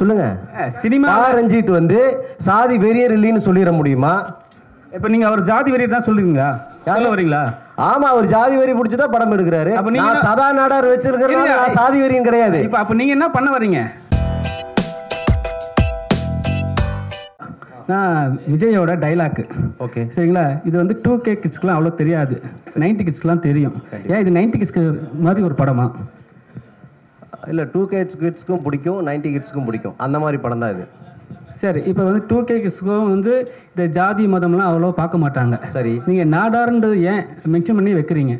சொல்லுங்க. சினிமா ரஞ்சித் வந்து சாதி வெறியர் இல்லைன்னு சொல்லிட முடியுமா? இப்ப நீங்க அவர் ஜாதி வெறியர் தான் சொல்றீங்களா? சொல்ல வரீங்களா? ஆமா, அவர் ஜாதி வெறி பிடிச்சதா படம் எடுக்கிறாரு. நான் சதா நாடார் வச்சிருக்கிறேன், நான் சாதி வெறியும் கிடையாது. இப்ப அப்ப நீங்க என்ன பண்ண வரீங்க? நான் விஜயோட டைலாக் ஓகே சரிங்களா? இது வந்து 2K கிட்ஸ்க்குலாம் அவ்வளோ தெரியாது, 90 கிட்ஸ்க்குலாம் தெரியும். ஏன் இது 90 கிட்ஸ்க்கு மாதிரி ஒரு படமா? இல்லை, 2K கிட்ஸ்க்கும் பிடிக்கும், 90 கிட்ஸ்க்கும் பிடிக்கும், அந்த மாதிரி படம் தான் இது. சரி, இப்போ வந்து 2K கிட்ஸ்க்கும் வந்து இந்த ஜாதி மதம்லாம் அவ்வளோ பார்க்க மாட்டாங்க. சரி, நீங்கள் நாடார்ன்றது ஏன் மென்ஷன் பண்ணி வைக்கிறீங்க?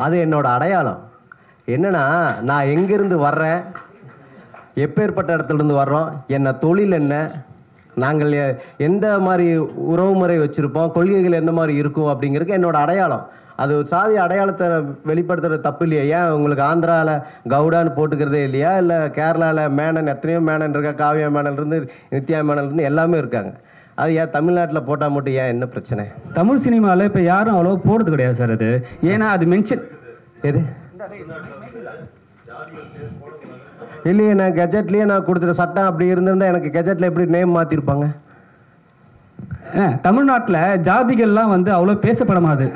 அது என்னோட அடையாளம். என்னன்னா, நான் எங்கேருந்து வர்றேன், எப்பேற்பட்ட இடத்துலேருந்து வர்றோம், என்ன தொழில் என்ன, நாங்கள் எந்த மாதிரி உறவுமுறை வச்சுருப்போம், கொள்கைகள் எந்த மாதிரி இருக்கும் அப்படிங்கிறதுக்கு என்னோட அடையாளம். அது ஒரு சாதி அடையாளத்தை வெளிப்படுத்துகிற தப்பு இல்லையா? ஏன் உங்களுக்கு ஆந்திராவில் கவுடான்னு போட்டுக்கிறதே இல்லையா? இல்லை கேரளாவில் மேனன், எத்தனையோ மேனன் இருக்கா, காவியா மேனன்லேருந்து நித்யா மேனன்லேருந்து எல்லாமே இருக்காங்க. அது ஏன் தமிழ்நாட்டில் போட்டால் மட்டும் ஏன் என்ன பிரச்சனை? தமிழ் சினிமாவில் இப்போ யாரும் அவ்வளோ போடுறது கிடையாது சார். அது ஏன்னா அது மென்ஷன் எது இல்லையே, நான் கெஜெட்லேயே நான் கொடுத்துட்ட சட்டம் அப்படி இருந்திருந்தால் எனக்கு கெஜெட்டில் எப்படி நேம் மாற்றிருப்பாங்க? தமிழ்நாட்டில் ஜாதிகள்லாம் வந்து அவ்வளோ பேசப்படமாது.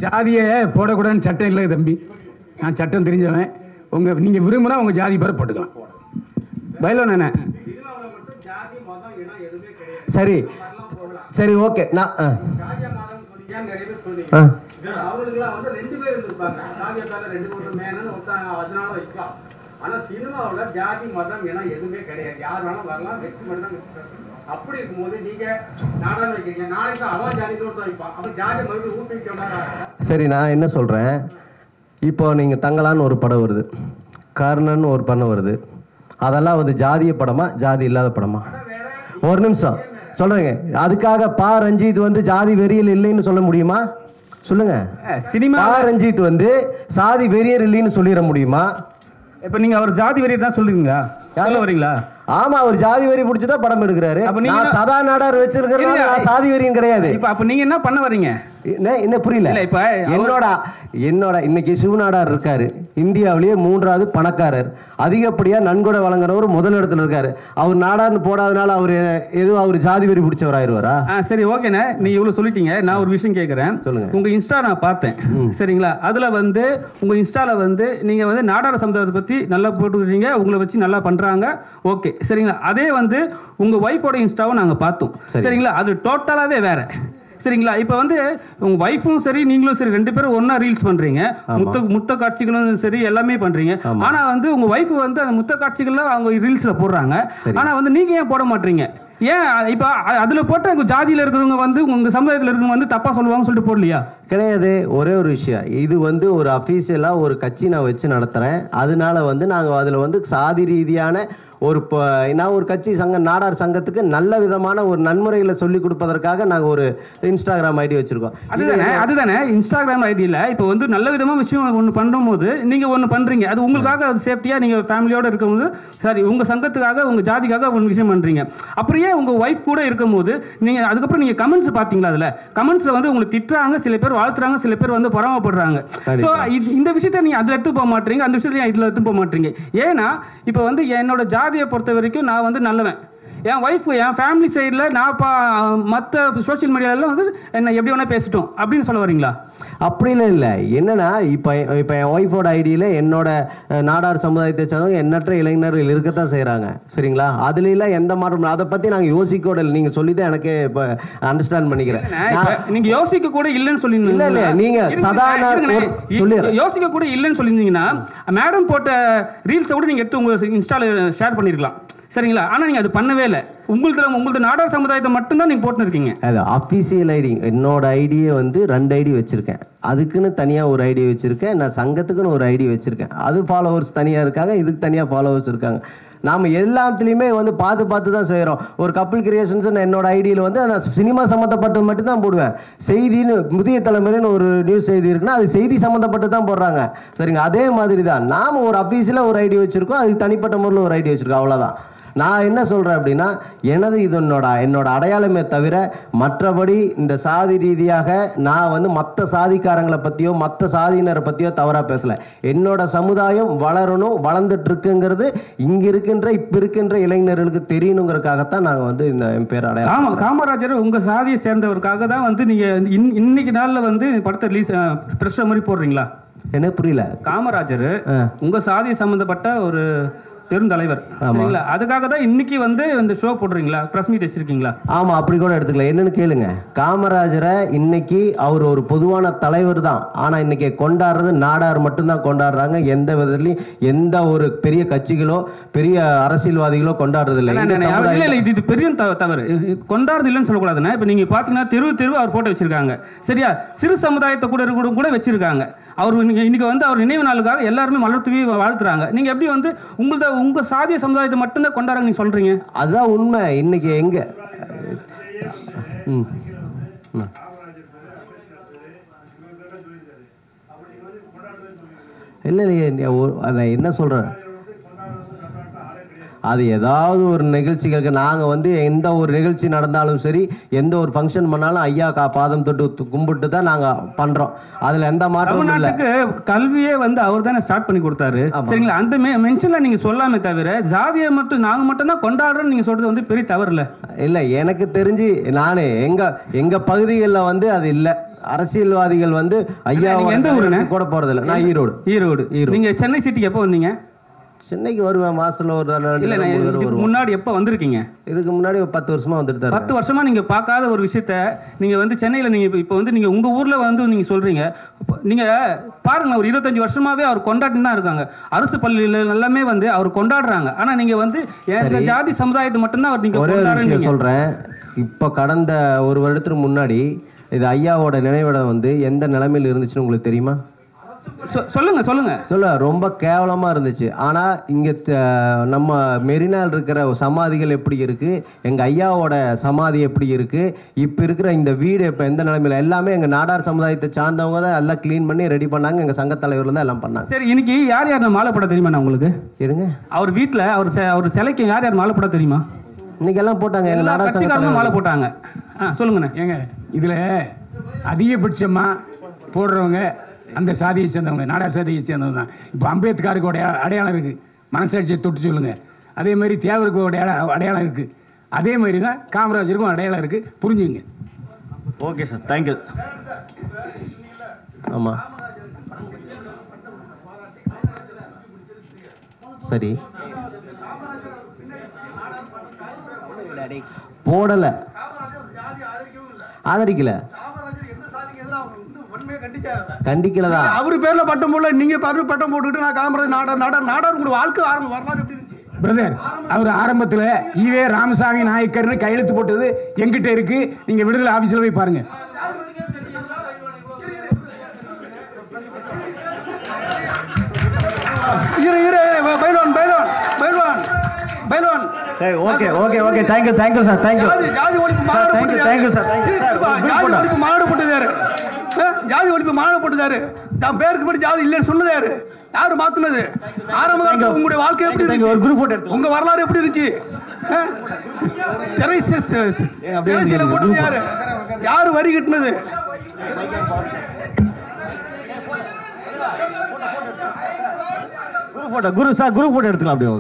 ஜாதியை போடக்கூடாதுன்னு சட்டம் இல்லை தம்பி, நான் சட்டம் தெரிஞ்சவன். நீங்கள் விரும்பினா உங்கள் ஜாதி பேரை போட்டுக்கலாம். பயிலோன் என்ன? சரி சரி ஓகே. நான் அவங்களுக்குலாம் வந்து 2 பேர் இருந்திருப்பாங்க. காவியத்தால 2 மேனன் அதனால வைக்கலாம். ஆனா சினிமாவோட ஜாதி மதம் என எதுவுமே கிடையாது. யார் வேணாலும் வரலாம், வெற்றி மட்டும் தான். அப்படி இருக்கும்போது நீங்க நாடான்னு வைக்கிறீங்க, நாளைக்கு அவன் ஜாதிக்கு ஒருத்தர் வைப்பான், அவன் ஜாதி மறுபடியும் ஊக்குவிக்க. சரி, நான் என்ன சொல்கிறேன், இப்போ நீங்கள் தங்கலான்னு ஒரு படம் வருது, கர்ணன் ஒரு படம் வருது, அதெல்லாம் வந்து ஜாதிய படமா ஜாதி இல்லாத படமா? ஒரு நிமிஷம் சொல்கிறேங்க. அதுக்காக ரஞ்சித் வந்து ஜாதி வெறியல் இல்லைன்னு சொல்ல முடியுமா? சொல்லுங்க. சினிமா ரஞ்சித் வந்து சாதி வெறியர் இல்லைன்னு சொல்லிட முடியுமா? இப்போ நீங்கள் அவர் ஜாதி வெறியர் தான் சொல்றீங்களா? சொல்ல வரீங்களா? ஆமா, அவர் ஜாதி வெறி பிடிச்சதா படம் எடுக்கிறாரு. நான் சதா நாடார் வச்சிருக்கிறேன், நான் சாதி வெறியும் கிடையாது. இப்போ அப்ப நீங்க என்ன பண்ண வரீங்க? என்ன புரியல? என்னோட இன்னைக்கு சிவநாடார் இருக்காரு, இந்தியாவிலேயே 3வது பணக்காரர், அதிகப்படியா நன்கொடை வழங்குறவர் முதலிடத்துல இருக்காரு. அவர் நாடார்னு போடாதனால அவர் எதுவும் அவர் ஜாதி வெறி பிடிச்சவர் ஆயிடுவாரா? சரி ஓகேண்ணே, நீ இவ்வளவு சொல்லிட்டீங்க. நான் ஒரு விஷயம் கேட்கறேன். சொல்லுங்க. உங்க இன்ஸ்டா நான் பார்த்தேன் சரிங்களா? அதுல வந்து உங்க இன்ஸ்டால வந்து நீங்க வந்து நாடார் சமுதாயத்தை பத்தி நல்லா போட்டுக்கிறீங்க, உங்களை வச்சு நல்லா பண்றாங்க. ஓகே சரிங்களா? அதே வந்து உங்க ஒய்ஃபோட இன்ஸ்டாவும் நாங்க பார்த்தோம் சரிங்களா? அது டோட்டலாவே வேற சரிங்களா? இப்போ வந்து உங்க ஒய்ஃபும் சரி நீங்களும் சரி 2 பேரும் ஒன்னா ரீல்ஸ் பண்றீங்க, முத்த காட்சிகளும் சரி எல்லாமே பண்றீங்க. ஆனா வந்து உங்க ஒய்ஃப் வந்து அந்த முத்த காட்சிகள்ல அவங்க ரீல்ஸ்ல போடுறாங்க. ஆனா வந்து நீங்க ஏன் போட மாட்டீங்க? ஏன் இப்போ அதுல போட்ட உங்க ஜாதியில இருக்கிறவங்க வந்து உங்க சமுதாயத்தில் இருக்கிறவங்க வந்து தப்பா சொல்லுவாங்கன்னு சொல்லிட்டு போடலையா? கிடையாது. ஒரே ஒரு விஷயம், இது வந்து ஒரு அஃபீஷியலாக ஒரு கட்சி நான் வச்சு நடத்துகிறேன். அதனால வந்து நாங்கள் அதில் வந்து சாதி ரீதியான நான் ஒரு கட்சி நாடார் சங்கத்துக்கு நல்ல விதமான ஒரு நன்முறைகளை சொல்லிக் கொடுப்பதற்காக நாங்கள் ஒரு இன்ஸ்டாகிராம் ஐடி வச்சுருக்கோம். அதுதானே இன்ஸ்டாகிராம் ஐடியில் இப்போ வந்து நல்ல விதமாக விஷயம் ஒன்று பண்ணும்போது நீங்கள் ஒன்று பண்ணுறீங்க, அது உங்களுக்காக அது சேஃப்டியாக நீங்கள் ஃபேமிலியோடு இருக்கும்போது சரி உங்கள் சங்கத்துக்காக உங்கள் ஜாதிக்காக ஒரு விஷயம் பண்ணுறீங்க. அப்படியே உங்கள் ஒய்ஃப் கூட இருக்கும்போது நீங்கள் அதுக்கப்புறம் நீங்கள் கமெண்ட்ஸ் பார்த்தீங்களா? அதில் கமெண்ட்ஸில் வந்து உங்களுக்கு திட்டுறாங்க, சில பேர் வாழ்த்துறாங்க, சில பேர் வந்து பொறாமப்படுறாங்க. ஸோ இந்த விஷயத்தை நீங்கள் அதில் எடுத்து போக மாட்டீங்க, அந்த விஷயத்தை இதில் எடுத்து போக மாட்டீங்க. ஏன்னா இப்போ வந்து என்னோட ஜாதியை பொறுத்த வரைக்கும் நான் வந்து நல்லவன், என் ஒய்ஃப் என் ஃபேமிலி சைடில் நான் மற்ற சோஷியல் மீடியாவில் வந்து என்ன எப்படி வேணால் பேசிட்டோம் அப்படின்னு சொல்ல வரீங்களா? அப்படிலாம் இல்லை. என்னன்னா இப்போ என் ஒய்ஃபோட ஐடியில் என்னோட நாடார் சமுதாயத்தை சேர்ந்தவங்க எண்ணற்ற இளைஞர்கள் இருக்கத்தான் செய்கிறாங்க சரிங்களா? அதுலாம் எந்த மாற்றம் அதை பற்றி நாங்கள் யோசிக்க கூட இல்லை. நீங்கள் சொல்லி தான் எனக்கு இப்போ அண்டர்ஸ்டாண்ட் பண்ணிக்கிறேன். நீங்கள் யோசிக்க கூட இல்லைன்னு சொல்லியிருந்தீங்க. இல்லை இல்லை, நீங்கள் சாதாரண யோசிக்க கூட இல்லைன்னு சொல்லியிருந்தீங்கன்னா மேடம் போட்ட ரீல்ஸை கூட நீங்கள் எடுத்து உங்கள் இன்ஸ்டாவில் ஷேர் பண்ணியிருக்கலாம் சரிங்களா? ஆனால் நீங்கள் அது பண்ணவே இல்லை. உங்களது நாடார் சமுதாயத்தை மட்டும்தான் நீங்கள் போட்டுருக்கீங்க. அது அஃபிஷியல் ஐடி. என்னோட ஐடியை வந்து 2 ஐடி வச்சுருக்கேன். அதுக்குன்னு தனியாக ஒரு ஐடி வச்சுருக்கேன், நான் சங்கத்துக்குன்னு ஒரு ஐடி வச்சுருக்கேன். அது ஃபாலோவர்ஸ் தனியாக இருக்காங்க, இதுக்கு தனியாக ஃபாலோவர்ஸ் இருக்காங்க. நாம் எல்லாத்துலேயுமே வந்து பார்த்து தான் செய்கிறோம். ஒரு கப்பிள் கிரியேஷன்ஸ் என்னோட ஐடியில் வந்து நான் சினிமா சம்மந்தப்பட்டு மட்டும்தான் போடுவேன். செய்தின்னு புதிய தலைமுறைன்னு ஒரு நியூஸ் செய்தி இருக்குன்னா அது செய்தி சம்மந்தப்பட்டு தான் போடுறாங்க சரிங்க? அதே மாதிரி தான் நாம் ஒரு அஃபீஷியலாக ஒரு ஐடி வச்சுருக்கோம், அதுக்கு தனிப்பட்ட முறையில் ஒரு ஐடி வச்சுருக்கோம், அவ்வளோதான். நான் என்ன சொல்கிறேன் அப்படின்னா, இது என்னோட அடையாளமே தவிர மற்றபடி இந்த சாதி ரீதியாக நான் வந்து மற்ற சாதிக்காரங்களை பற்றியோ மற்ற சாதியினரை பற்றியோ தவறாக பேசலை. என்னோட சமுதாயம் வளரணும், வளர்ந்துட்டு இருக்குங்கிறது இங்கே இப்போ இருக்கின்ற இளைஞர்களுக்கு தெரியணுங்கிறதுக்காகத்தான் நாங்கள் வந்து இந்த என் பேர் அடையாளம். காமராஜர் உங்கள் சாதியை சேர்ந்தவருக்காக தான் வந்து நீங்கள் இன்னைக்கு நாளில் வந்து படத்தை ரிலீஸ் ப்ரெஷ் மாதிரி போடுறீங்களா? என்ன புரியல? காமராஜர் உங்கள் சாதியை சம்மந்தப்பட்ட ஒரு பெருந்தலைவர், சரிங்களா? அதுக்காக தான் இன்னைக்கு வந்து இந்த ஷோ போடுறீங்களா, பிரஸ் மீட் வச்சிருக்கீங்களா? ஆமா, அப்படி கூட எடுத்துக்கலாம். என்னன்னு கேளுங்க. காமராஜரை இன்னைக்கு அவர் ஒரு பொதுவான தலைவர் தான், ஆனா இன்னைக்கு கொண்டாடுறது நாடார் மட்டும்தான் கொண்டாடுறாங்க. எந்த விதத்துலையும் எந்த ஒரு பெரிய கட்சிகளோ பெரிய அரசியல்வாதிகளோ கொண்டாடுறது இல்லை. இது பெரிய தவறு. கொண்டாடுறது இல்லைன்னு சொல்லக்கூடாதுன்னா, இப்போ நீங்க பாத்தீங்கன்னா தெரு அவர் போட்டோ வச்சிருக்காங்க, சரியா? சிறு சமுதாயத்தை கூட வச்சிருக்காங்க. அவர் இன்னைக்கு வந்து அவர் நினைவு நாளுக்காக எல்லாருமே மலர் தூவி வாழ்த்துறாங்க. நீங்க எப்படி வந்து உங்க சாதிய சமுதாயத்தை மட்டும்தான் கொண்டாடுறாங்க நீங்க சொல்றீங்க? அதுதான் உண்மை. இன்னைக்கு எங்க இல்லையே, என்ன சொல்றேன், அது ஏதாவது ஒரு நிகழ்ச்சிகளுக்கு நாங்கள் வந்து எந்த ஒரு நிகழ்ச்சி நடந்தாலும் சரி, எந்த ஒரு ஃபங்க்ஷன் பண்ணாலும் ஐயா பாதம் தொட்டு கும்பிட்டு தான் நாங்கள் பண்ணுறோம். அதில் எந்த மாற்றமும் இல்லை. கல்வியே வந்து அவர் தானே ஸ்டார்ட் பண்ணி கொடுத்தாரு, சரிங்களா? அந்த மென்ஷனில் நீங்கள் சொல்லாமே தவிர ஜாதியை மட்டும் நாங்கள் மட்டும் தான் கொண்டாடுறோன்னு நீங்கள் சொல்கிறது வந்து பெரிய தவறு இல்லை? இல்லை, எனக்கு தெரிஞ்சு நானே எங்கள் பகுதிகளில் வந்து அது இல்லை. அரசியல்வாதிகள் வந்து ஐயா எந்த ஊருன்னு கூட போகிறதில்ல. நான் ஈரோடு. நீங்கள் சென்னை சிட்டிக்கு எப்போ வந்தீங்க? சென்னைக்கு வருவேன் மாசத்துல ஒரு முன்னாடி எப்போ வந்திருக்கீங்க? இதுக்கு முன்னாடி 10 வருஷமா வந்துட்டு. 10 வருஷமா நீங்க பார்க்காத ஒரு விஷயத்த நீங்க வந்து சென்னையில நீங்க இப்போ வந்து நீங்க உங்க ஊர்ல வந்து நீங்க சொல்றீங்க. நீங்க பாருங்க, ஒரு 25 வருஷமாவே அவர் கொண்டாடி தான் இருக்காங்க. அரசு பள்ளியில எல்லாமே வந்து அவர் கொண்டாடுறாங்க. ஆனா நீங்க வந்து ஜாதி சமுதாயத்தை மட்டும்தான் அவர் நீங்க கொண்டாடுறீங்க. சொல்றேன், இப்போ கடந்த ஒரு வருடத்துக்கு முன்னாடி இது ஐயாவோட நினைவிடம் வந்து எந்த நிலைமையில் இருந்துச்சுன்னு உங்களுக்கு தெரியுமா? சொல்லுங்க. ரொம்ப கேவலமா இருந்துச்சு. ஆனா இங்க நம்ம மெரினால் இருக்கிற சமாதிகள் எப்படி இருக்கு, எங்க ஐயாவோட சமாதி எப்படி இருக்கு, இப்ப இருக்கிற இந்த வீடு இப்ப எந்த நிலைமையில, எல்லாமே எங்க நாடார் சமுதாயத்தை சார்ந்தவங்க தான் எல்லாம் கிளீன் பண்ணி ரெடி பண்ணாங்க. எங்க சங்க தலைவர்ல தான் எல்லாம் பண்ணாங்க. சரி, இன்னைக்கு யார் மாலை போட தெரியுமா உங்களுக்கு? இருங்க, அவர் வீட்டுல அவர் சிலைக்கு யார் மாலை போட தெரியுமா? இன்னைக்கு எல்லாம் போட்டாங்க, எங்க நாடார் சங்கத்துல மாலை போட்டாங்க. சொல்லுங்க. ஏங்க இதுல அதிகபட்சமா போடுறவங்க அந்த சாதியை சேர்ந்தவங்க, நாடார் சாதியை சேர்ந்தவங்க தான். இப்போ அம்பேத்கருக்கு அடையாளம் இருக்குது, மனசாட்சியை தொட்டு சொல்லுங்கள். அதே மாதிரி தேவருக்கு அடையாளம் இருக்குது. அதே மாதிரி தான் காமராஜருக்கும் அடையாளம் இருக்குது, புரிஞ்சுங்க. Okay sir, thank you. ஆமாம், சரி, போடலை, ஆதரிக்கல, கண்டிக்கலதான். அவரு பேர்ல பட்டம் போடல, நீங்க பட்டம் போட்டுட்டு நான் காமராஜர் நாடார் உங்க வாழ்க்கை வரலாறு எப்படி பிரதர்? அவர் ஆரம்பத்தில் ஈவே ராமசாமி நாயக்கர்னு கையெழுத்து போட்டது எங்கிட்ட இருக்கு, நீங்க விடுதலை ஆபீஸ்ல போய் பாருங்க. Okay thank you sir, thank you. ஜாதி ஒழிப்பு மாநாடு போட்டதாரு, ஜாதி ஒழிப்பு மாநாடு போட்டதாரு. தான் பேருக்கு படி ஜாதி இல்லைன்னு சொன்னது யாரு? யாரு மாத்துனது? ஆரம்ப காலத்துல உங்களுடைய வாழ்க்கை எப்படி இருந்துச்சு? ஒரு குரூப் போட்டோ எடுத்து உங்க வரலாறு எப்படி இருந்துச்சு? திரைசீல போட்டது யாரு? யாரு வரி கட்டினது? குரூப் போட்டோ எடுத்துக்கலாம் அப்படியே.